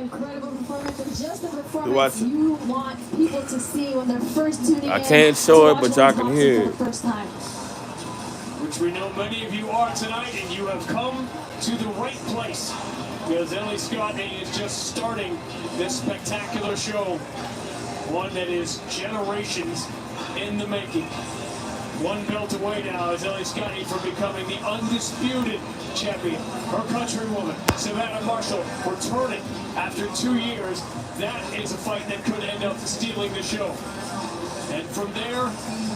Incredible performance, and just the You performance watch it. you want people to see when they're first tuning in I can't to show it, watch but y'all women's can boxing hear for the it. first time. Which we know many of you are tonight, and you have come to the right place. Because Ellie Scotney is just starting this spectacular show. One that is generations in the making. One belt away now is Ellie Scotney from becoming the undisputed champion. Her countrywoman, Savannah Marshall, returning after 2 years. That is a fight that could end up stealing the show. And from there,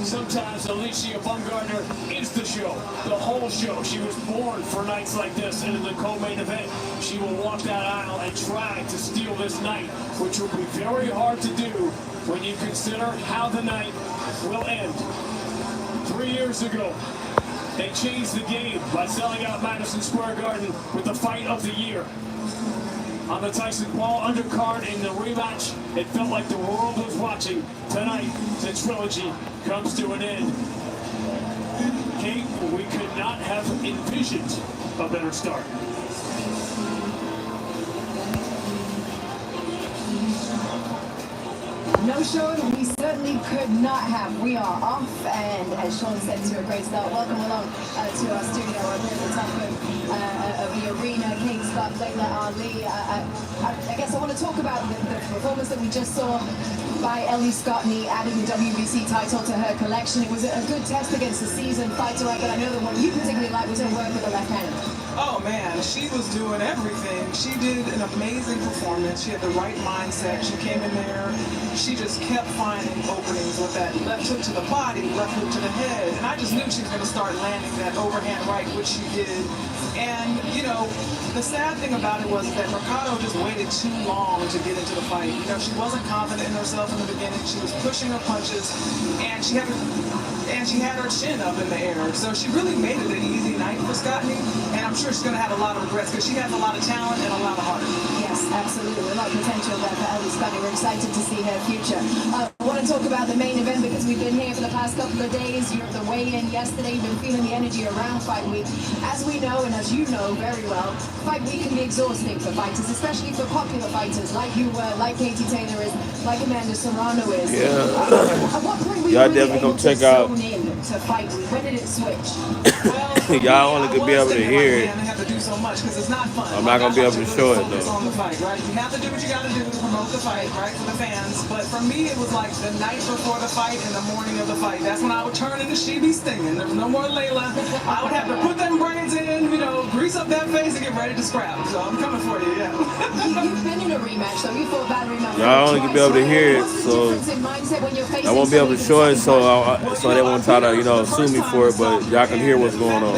sometimes Alicia Baumgardner is the show, the whole show. She was born for nights like this, and in the co-main event, she will walk that aisle and try to steal this night, which will be very hard to do when you consider how the night will end. 3 years ago, they changed the game by selling out Madison Square Garden with the fight of the year. On the Tyson Paul undercard in the rematch, it felt like the world was watching. Tonight, the trilogy comes to an end. Kate, we could not have envisioned a better start. No, Sean, we certainly could not have. We are off, and as Sean said, to a great start. Welcome along to our studio up here at the top of the arena. Kate Scott, Layla Ali. I guess I want to talk about the performance that we just saw by Ellie Scotney, adding the WBC title to her collection. It was a good test against the seasoned fighter, but I know that what you particularly liked was her work with the left hand. Oh man, she was doing everything. She did an amazing performance. She had the right mindset. She came in there. She just kept finding openings with that left hook to the body, left hook to the head. And I just knew she was going to start landing that overhand right, which she did. And, you know, the sad thing about it was that Mercado just waited too long to get into the fight. You know, she wasn't confident in herself in the beginning. She was pushing her punches, and she had her chin up in the air. So she really made it an easy night for Scotney, and I'm sure she's going to have a lot of regrets because she has a lot of talent and a lot of heart. Yes, absolutely. A lot of potential there for Ellie Scotney. We're excited to see her future. I want to talk about the main event because we've been here for the past couple of days. You're at the weigh-in yesterday. You've been feeling the energy around Fight Week. As we know, and as you know very well, Fight Week can be exhausting for fighters, especially for popular fighters like you were, like Katie Taylor is, like Amanda Serrano is. Yeah. At what point were you Y'all really definitely able gonna to check out. zone in to Fight Week? When did it switch? Y'all only could be able to hear it. They have to do so much because it's not fun. I'm not gonna be able to show it Focus though. on the fight, right? You have to do what you got to do to promote the fight, right, for the fans. But for me, it was like the night before the fight and the morning of the fight. That's when I would turn into She Be Stinging. There was no more Layla. I would have to put them brains in, you know, grease up that face and get ready to scrap. So I'm coming for you, yeah. You've been in a rematch, so you fought Valerie Matt. Y'all only can be able to hear it, so I won't be able to show it, so they won't try to, you know, sue me for it. But y'all can hear what's going on.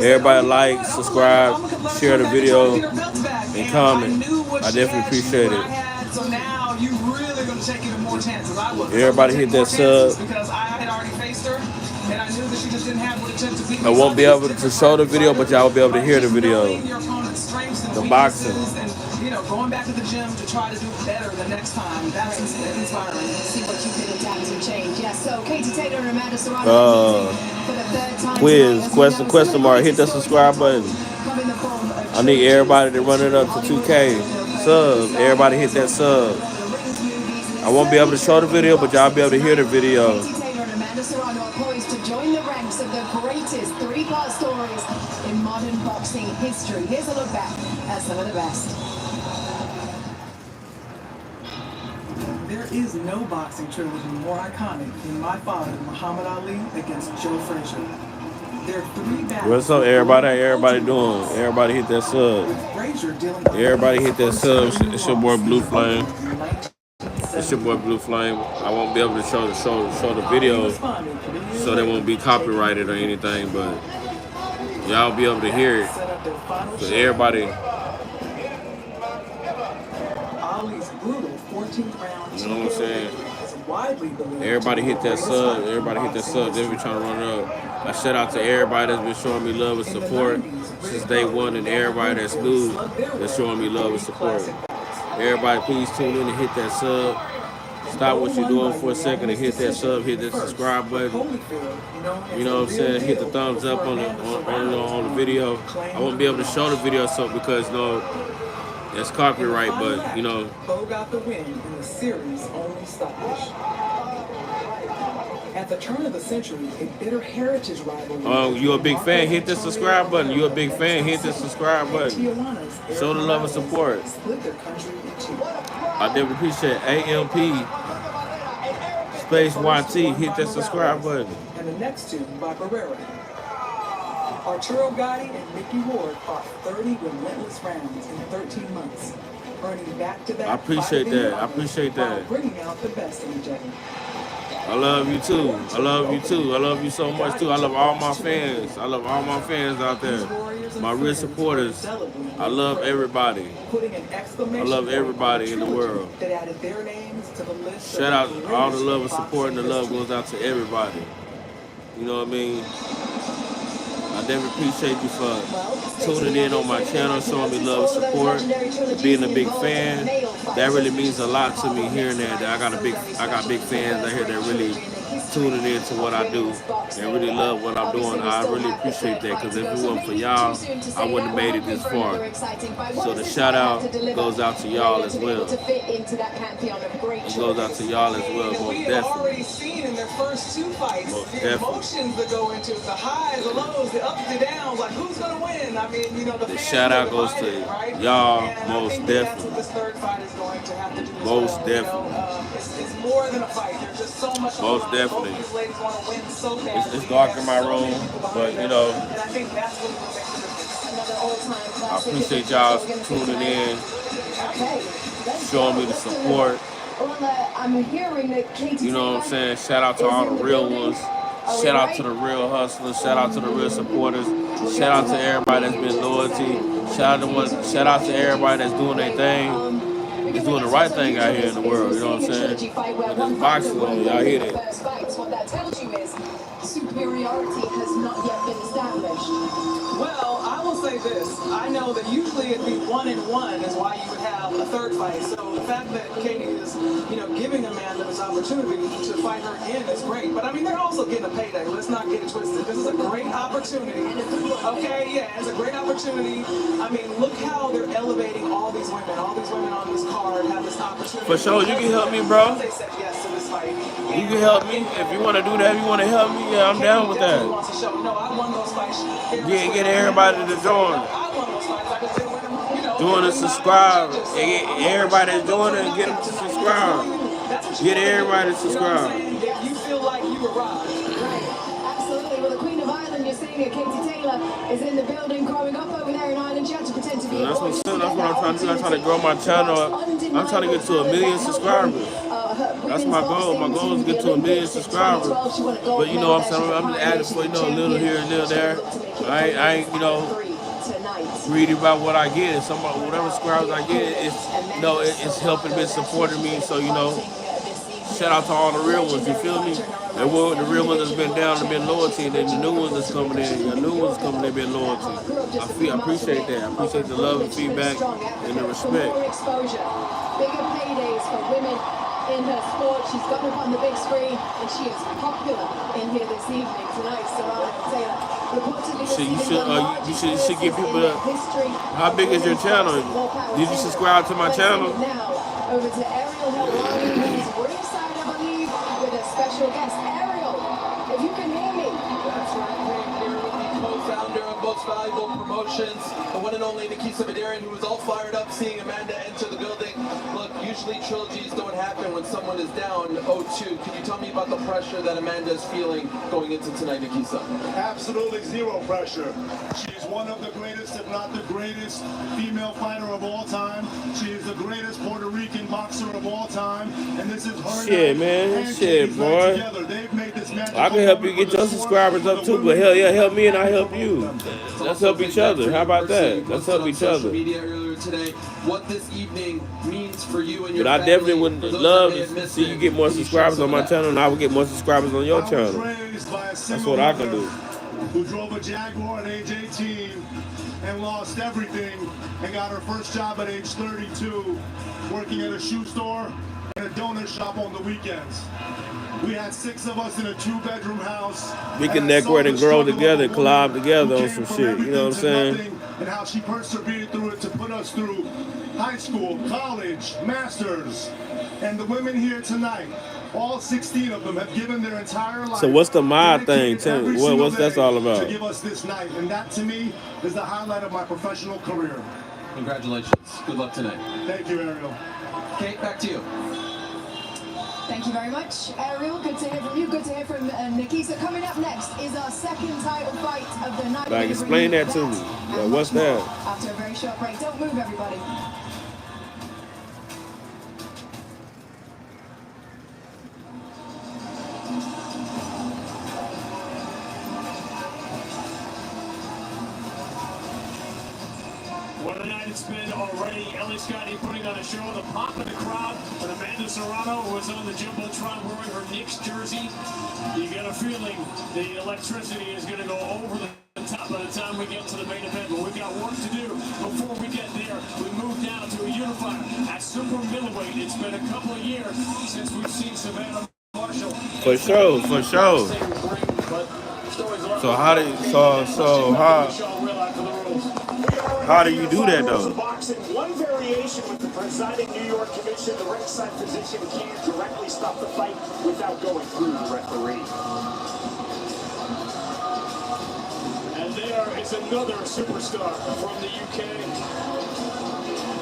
Everybody like, subscribe, share the video, and comment. I definitely appreciate it. So now you really going to take even more chances. I was. Everybody hit that sub. Because I had already faced her, and I knew that she just didn't have what it took to beat me. I won't be able to show the video, but y'all will be able to hear the video. The boxing. And, you know, going back to the gym to try to do better the next time. That's inspiring. See what you can adapt and change. Yes, so Katie Taylor and Amanda Serrano for the third time. Quiz, question mark. Hit that subscribe button. I need everybody to run it up to 2K. Sub. Everybody hit that sub. I won't be able to show the video, but y'all be able to hear the video. Katie Taylor and Amanda Serrano are poised to join the ranks of the greatest three-part stories in modern boxing history. Here's a look back at some of the best. There is no boxing trilogy more iconic than my father, Muhammad Ali, against Joe Frazier. There are 3 battles. What's up, everybody? How everybody doing? Everybody hit that sub. Everybody hit that sub. It's your boy Blue Flame. It's your boy Blue Flame. I won't be able to show the video, so they won't be copyrighted or anything, but y'all be able to hear it. So everybody. You know what I'm saying? Everybody hit that sub. Everybody hit that sub. They be trying to run it up. I shout out to everybody that's been showing me love and support since day one, and everybody that's new that's showing me love and support. Everybody, please tune in and hit that sub. Stop what you're doing for a second and hit that sub, hit that subscribe button. You know what I'm saying? Hit the thumbs up on the video. I won't be able to show the video because That's In the copyright, final but act, you know, Bo got the win in the series' only stoppage. At the turn of the century, a bitter heritage rivalry. you a big fan, hit the subscribe button. You a big fan, hit the subscribe button. Show the love and support. Split their country in two. I definitely appreciate AMP Space YT. Hit that subscribe button. And the next two by Barrera. Arturo Gotti and Mickey Ward fought 30 relentless rounds in 13 months, earning back-to-back. I appreciate that. I appreciate that. While bringing out the best in each other. I love you too. I love you too. I love you so much too. I love all my fans. I love all my fans out there. My real supporters. I love everybody. I love everybody in the world. Shout out all the love and support, and the love goes out to everybody. You know what I mean? I definitely appreciate you for tuning in on my channel, showing me love and support, being a big fan. That really means a lot to me hearing that I got big fans out here that really tuning in to what I do and really love what I'm doing. I really appreciate that, because if it wasn't for y'all, I wouldn't have made it this far. So the shout out goes out to y'all as well. It goes out to y'all as well, most definitely. In their first two fights, Most the definitely. emotions that go into it, the highs, the lows, the ups, the downs, like who's gonna win? I mean, you know, the shout out goes to y'all, most definitely. That's what this third fight is going to have to do. Most well. definitely. It's more than a fight. There's just so much. Most on definitely. Both these ladies want to win so badly. It's dark in my room, but you know, And I think that's what will make the difference. I appreciate y'all tuning in, showing me the support. I'm hearing that Katie You know what I'm saying? Shout out to all the real ones. Shout out to the real hustlers. Shout out to the real supporters. Shout out to everybody that's been loyalty. Shout out to everybody that's doing their thing. It's doing the right thing out here in the world. You know what I'm saying? And this boxing on, y'all hear that? What that tells you is superiority has not yet been established. Well, I will say this. I know that usually it'd be 1-1 is why you would have a third fight. So the fact that Katie is, giving Amanda this opportunity to fight her in is great. But I mean, they're also getting a payday. Let's not get it twisted. This is a great opportunity. Okay, yeah, it's a great opportunity. I mean, look how they're elevating all these women. All these women on this card have this opportunity. For sure, you can help me, bro. They said yes to this fight. You can help me. If you want to do that, if you want to help me, yeah, I'm down with that. No, I won those fights. Get everybody to join. Doing a subscribe. Everybody that's doing it, get them to subscribe. Get everybody to subscribe. You feel like you were robbed. Right, absolutely. Well, the Queen of Ireland, you're seeing it, Katie Taylor, is in the building, growing up over there in Ireland. She had to pretend to be That's what I'm trying to do. I'm trying to grow my channel. I'm trying to get to 1 million subscribers. That's my goal. My goal is to get to 1 million subscribers. But you know what I'm saying? I'm just adding for, a little here and little there. I ain't, greedy about what I get. And whatever subscribers I get, it's helping me, supporting me. So, shout out to all the real ones, you feel me? And the real ones that's been down and been loyalty, and then the new ones that's coming in, the new ones coming in been loyalty. I appreciate that. I appreciate the love and feedback and the respect. More exposure, bigger paydays for women in her sport. She's gone up on the big screen, and she is popular in here this evening tonight. Serrano Taylor. Reportedly, You should give people how big is your channel? Did you subscribe to my channel? Now over to Ariel Helwani, who's ringside, I believe, with a special guest. Ariel, if you can hear me. That's right, co-founder of Most Valuable Promotions, the one and only Nakisa Badarian, who was all fired up seeing Amanda enter the building. Look, usually trilogies don't happen when someone is down 0-2. Can you tell me about the pressure that Amanda is feeling going into tonight, Nakisa? Absolutely zero pressure. She is one of the greatest, if not the greatest, female fighter of all time. She is the greatest Puerto Rican boxer of all time, and this is her. Shit, man. Shit, boy. I can help you get your subscribers up too, but hell yeah, help me and I help you. Let's help each other. How about that? Let's help each other. Today, what this evening means for you and your But I definitely family. would love to see you get more subscribers on my channel, and I would get more subscribers on your channel. That's what I can do. Who drove a Jaguar at age 18 and lost everything and got her first job at age 32, working at a shoe store and a donut shop on the weekends. We had 6 of us in a 2-bedroom house. We can network and grow together, collab together on some shit. You know what I'm saying? And how she persevered through it to put us through high school, college, masters, and the women here tonight, all 16 of them have given their entire life. So what's the mod thing? Tell me, what's that's all to about? give us this night, and that to me is the highlight of my professional career. Congratulations. Good luck tonight. Thank you, Ariel. Kate, back to you. Thank you very much, Ariel. Good to hear from you. Good to hear from Nikki. So coming up next is our second title fight of the night. Like, explain that to me. Like, what's that? After a very short break. Don't move, everybody. What a night it's been already. Ellie Scotty putting on a show. The pop in the crowd. When Amanda Serrano was on the Jumbotron wearing her Knicks jersey, you got a feeling the electricity is going to go over the top by the time we get to the main event. But we've got work to do before we get there. We move now to a unifier at super middleweight. It's been a couple of years since we've seen Savannah Marshall. For sure, for sure. So how do you, how do you do that though? One variation with the presiding New York Commission, the ringside physician can't directly stop the fight without going through the referee. And there is another superstar from the UK.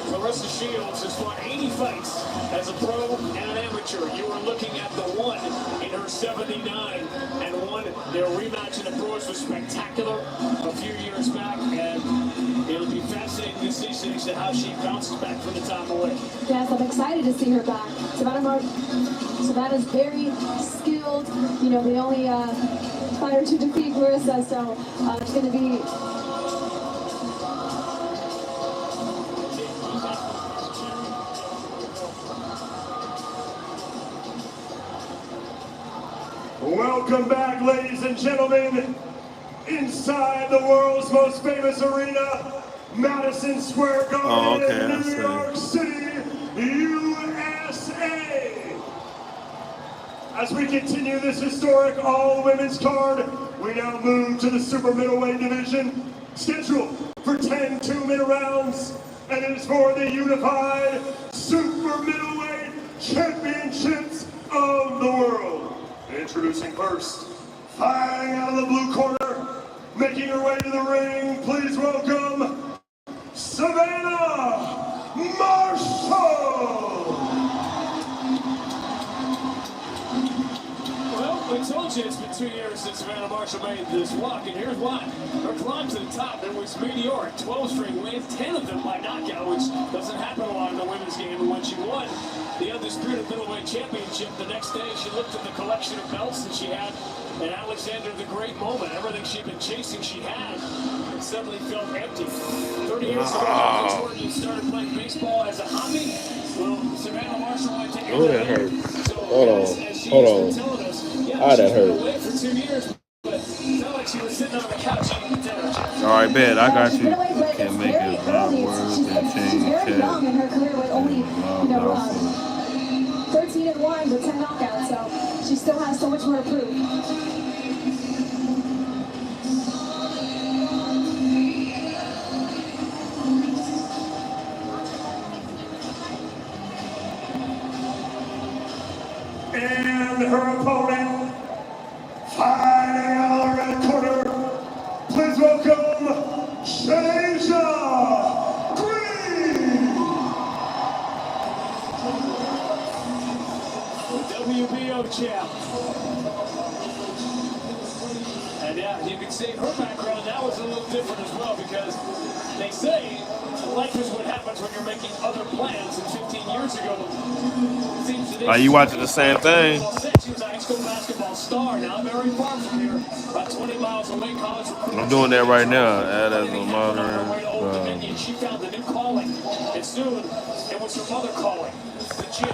Clarissa Shields has fought 80 fights as a pro and an amateur. You are looking at the one in her 79 and one. Their rematch in the pros was spectacular a few years back, and it'll be fascinating to see how she bounces back from the top away. Yes, I'm excited to see her back. Savannah's very skilled. You know, they only fired to defeat Clarissa, so it's going to be. Welcome back, ladies and gentlemen, inside the world's most famous arena, Madison Square Garden in New York City, USA. As we continue this historic all-women's card, we now move to the super middleweight division, scheduled for 10 two-minute rounds, and it is for the unified super middleweight championships of the world. Introducing first, fighting out of the blue corner, making her way to the ring, please welcome Savannah Marshall! Well, we told you it's been 2 years since Savannah Marshall made this walk, and here's why. Her climb to the top, it was meteoric. 12 straight wins, 10 of them by knockout, which doesn't happen a lot in the women's game. And when she won the Undisputed Middleweight Championship, the next day she looked at the collection of belts that she had, and Alexander the Great moment. Everything she'd been chasing, she had, and suddenly felt empty. 30 years ago, you started playing baseball as a hobby. Well, Savannah Marshall went to Oh, that hurt. So, Hold on. Ah, that hurt. for 2 years, but it felt like she was sitting on the couch eating dinner. All right, bet. I got you. Can't make it loud words and change. She's very young in her career with only, 13-1 with 10 knockouts, so she still has so much more to prove. And her opponent, fighting out of the red corner, please welcome Shaneja Green! WBO champ. And yeah, you can see her background now is a little different as well, because they say life is what happens when you're making other plans. And 15 years ago, it seems today. Are you watching the same thing? She was a high school basketball star. Now very far from here, about 20 miles away. College. I'm doing that right now. Add as a modern. She found a new calling, and soon it was her mother calling, the gym,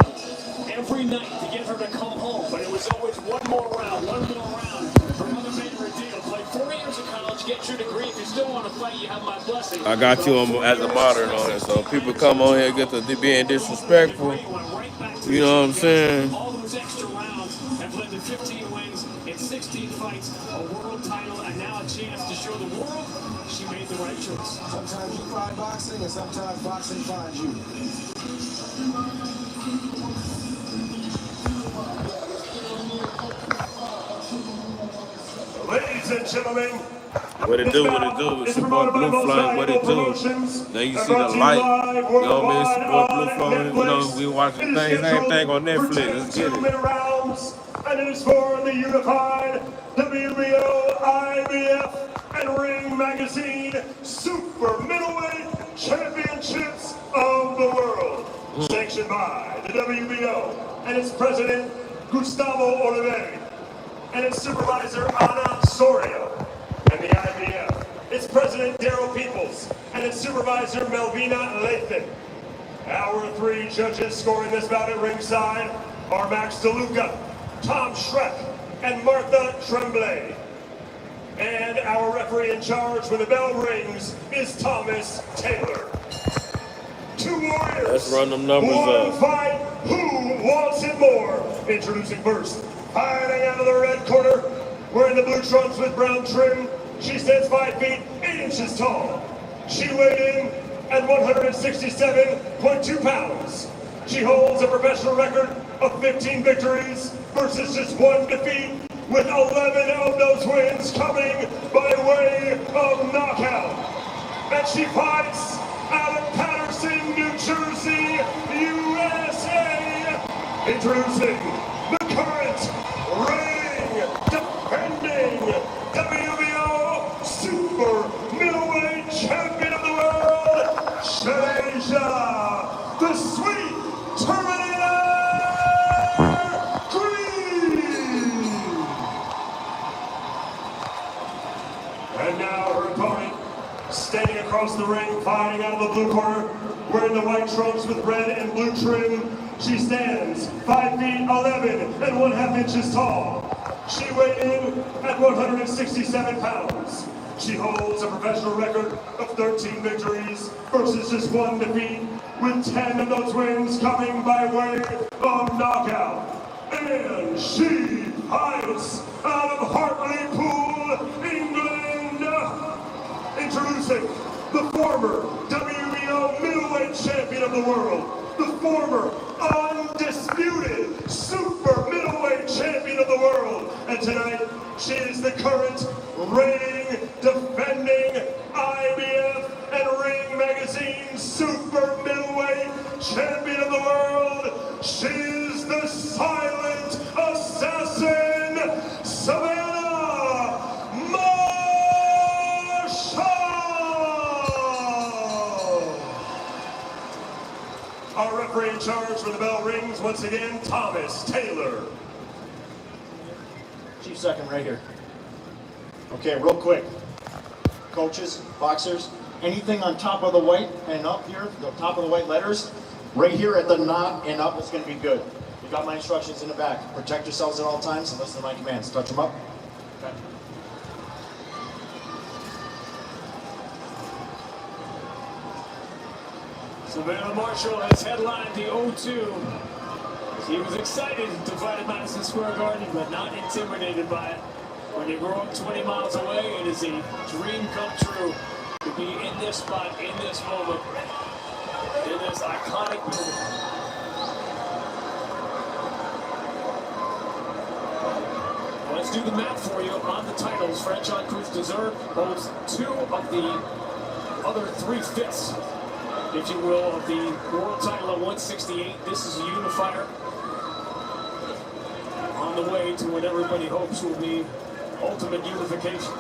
every night to get her to come home. But it was always one more round. Her mother made her a deal. Play 4 years of college, get your degree. If you still want to fight, you have my blessing. I got you on, as a modern on it, so people come on here get to being disrespectful. You know what I'm saying? All those extra rounds have led to 15 wins in 16 fights, a world title, and now a chance to show the world she made the right tricks. Sometimes you find boxing, and sometimes boxing finds you. Ladies and gentlemen, What it do, what it do? It's your boy Blue Flame, what it do? Now you see the light, you know what I mean? It's your boy Blue Flame, you know, we watching things, everything on Netflix, let's get it. Rounds, and it is for the unified WBO, IBF, and Ring Magazine Super Middleweight Championships of the World. Sanctioned by the WBO and its president, Gustavo Oliveira, and its supervisor, Ana Soria, and the IBF, its president, Daryl Peoples, and its supervisor, Melvina Lathan. Our three judges scoring this bout at ringside are Max DeLuca, Tom Schreck, and Martha Tremblay. And our referee in charge when the bell rings is Thomas Taylor. Two warriors. Let's run them numbers one up. fight. Who wants it more? Introducing first, fighting out of the red corner, wearing the blue trunks with brown trim. She stands 5 feet 8 inches tall. She weighed in at 167.2 pounds. She holds a professional record of 15 victories versus just 1 defeat, with 11 of those wins coming by way of knockout. And she fights out of Patterson, New Jersey, USA. Introducing the current reigning, defending WBO Super Middleweight Champion of the World, Shaneja, the Sweet Terminator Green. And now her opponent, standing across the ring, fighting out of the blue corner, wearing the white trunks with red and blue trim. She stands 5 feet 11 and 1/2 inches tall. She weighed in at 167 pounds. She holds a professional record of 13 victories versus just 1 defeat, with 10 of those wins coming by way of knockout. And she fights out of Hartlepool, England. Introducing the former WBO middleweight champion of the world, the former undisputed super middleweight champion of the world, and tonight she is the current reigning, defending IBF and Ring Magazine super middleweight champion of the world. She is the silent assassin, Savannah Marshall. Our referee in charge when the bell rings, once again, Thomas Taylor. Chief second right here. Okay, real quick. Coaches, boxers, anything on top of the white and up here, the top of the white letters, right here at the knot and up is going to be good. You got my instructions in the back. Protect yourselves at all times and listen to my commands. Touch them up. Okay. Savannah Marshall has headlined the O2. He was excited to fight at Madison Square Garden, but not intimidated by it. When you grow up 20 miles away, it is a dream come true to be in this spot, in this moment, in this iconic building. Let's do the math for you on the titles. Franchon Cruz-Dezur holds 2 of the other 3/5, if you will, of the world title at 168. This is a unifier on the way to what everybody hopes will be ultimate unification.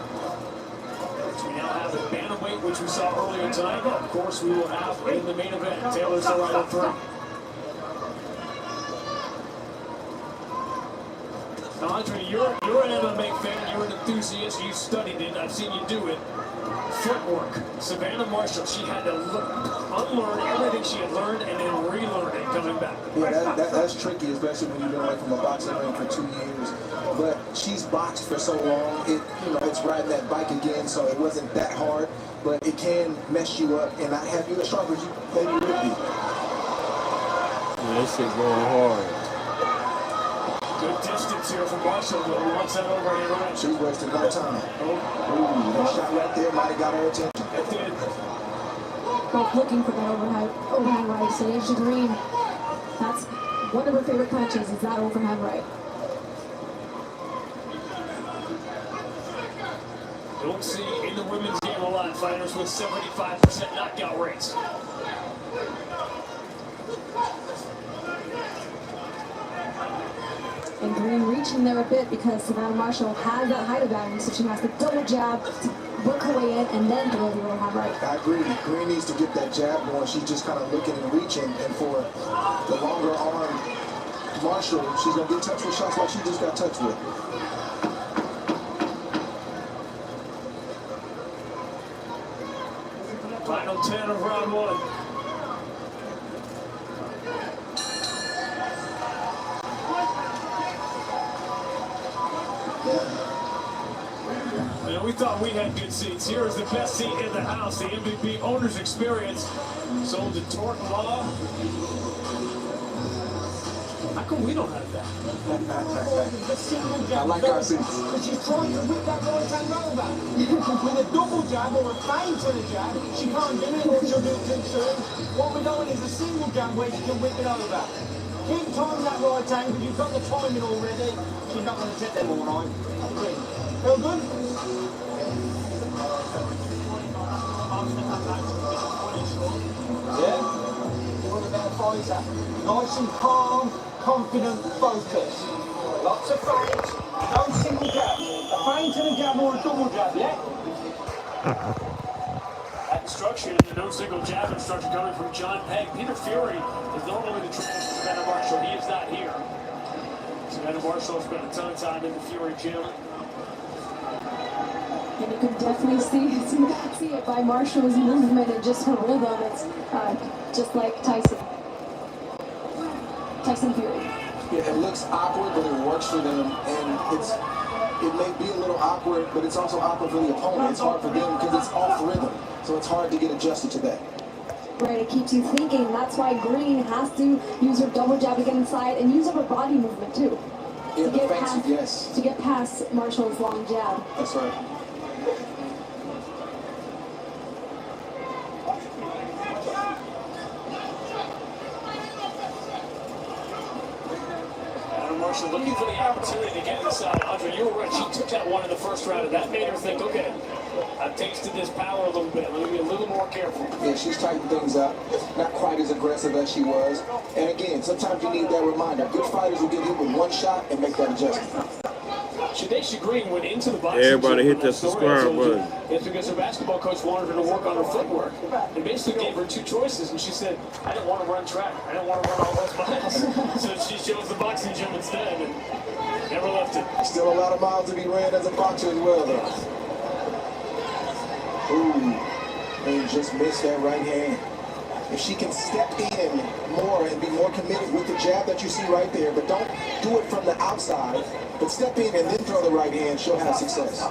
So we now have a bantamweight, which we saw earlier tonight. Of course, we will have in the main event, Taylor Serrano 3. Now, Andre, you're an MMA fan, you're an enthusiast, you studied it, I've seen you do it. Footwork. Savannah Marshall, she had to unlearn everything she had learned and then relearn it coming back. Yeah, that's tricky, especially when you've been away from a boxing ring for 2 years. But she's boxed for so long, it's riding that bike again, so it wasn't that hard. But it can mess you up and not have you as sharp as you maybe would be. Yeah, this shit going hard. Good distance here from Marshall, but he wants that overhand right. She wasted no time. Ooh, that shot right there might have got her attention. It did. Both looking for that overhand right. So Asia Green, that's one of her favorite punches, is that overhand right. Don't see in the women's game a lot fighters with 75% knockout rates. And Green reaching there a bit because Savannah Marshall has that height advantage, so she has to double jab to work her way in and then throw the overhand right. I agree. Green needs to get that jab going. She's just kind of looking and reaching, and for the longer arm Marshall, she's going to get touched with shots like she just got touched with. Final 10 of round one. You know, we thought we had good seats. Here is the best seat in the house, the MVP Owner's Experience, sold to Torque Law. How come we don't have that? I like our seats. Because she's trying to whip that right hand over. With a double jab or a feint to the jab, she can't do it or she'll do it too soon. What we're going is a single jab where she can whip it over. Keep timing that right hand because you've got the timing already. She's not going to take them all right. Feel good? Yeah? What about Pfizer? Nice and calm, confident, focus. Lots of feints, no single jab. A feint and a jab or a double jab, yeah? That instruction, the no single jab instruction coming from John Pegg. Peter Fury is normally the trainer for Savannah Marshall. He is not here. Savannah Marshall spent a ton of time in the Fury gym. And you can definitely see it by Marshall's movement and just her rhythm. It's just like Tyson Fury. Yeah, it looks awkward, but it works for them, and it may be a little awkward, but it's also awkward for the opponent. It's hard for them because it's off rhythm, so it's hard to get adjusted to that. Right, it keeps you thinking. That's why Green has to use her double jab to get inside and use her body movement too. Yeah, the feints, yes. To get past Marshall's long jab. That's right. Marshall looking for the opportunity to get inside. Andre, you were right. She took that one in the first round, and that made her think, okay, I've tasted this power a little bit. Let me be a little more careful. Yeah, she's tightened things up. Not quite as aggressive as she was. And again, sometimes you need that reminder. Good fighters will get hit with one shot and make that adjustment. Shadaysha Green went into the boxing Everybody gym hit that subscribe button. It's because her basketball coach wanted her to work on her footwork. And basically gave her two choices, and she said, I didn't want to run track. I didn't want to run all those miles. So she chose the boxing gym instead and never left it. Still a lot of miles to be ran as a boxer as well, though. Ooh, and just missed that right hand. If she can step in more and be more committed with the jab that you see right there, but don't do it from the outside, but step in and then throw the right hand, she'll have success.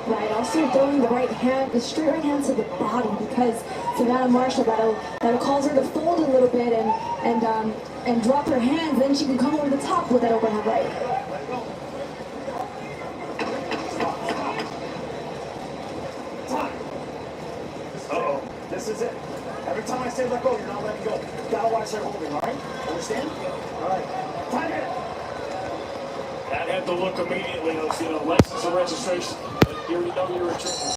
Right, also throwing the right hand, the straight right hand to the body, because Savannah Marshall, that'll cause her to fold a little bit and drop her hands, then she can come over the top with that overhand right. Uh-oh, this is it. Every time I say let go, you're not letting go. You gotta watch her holding, all right? Understand? All right. Time it. That had to look immediately. License and registration. You already know you're a trick.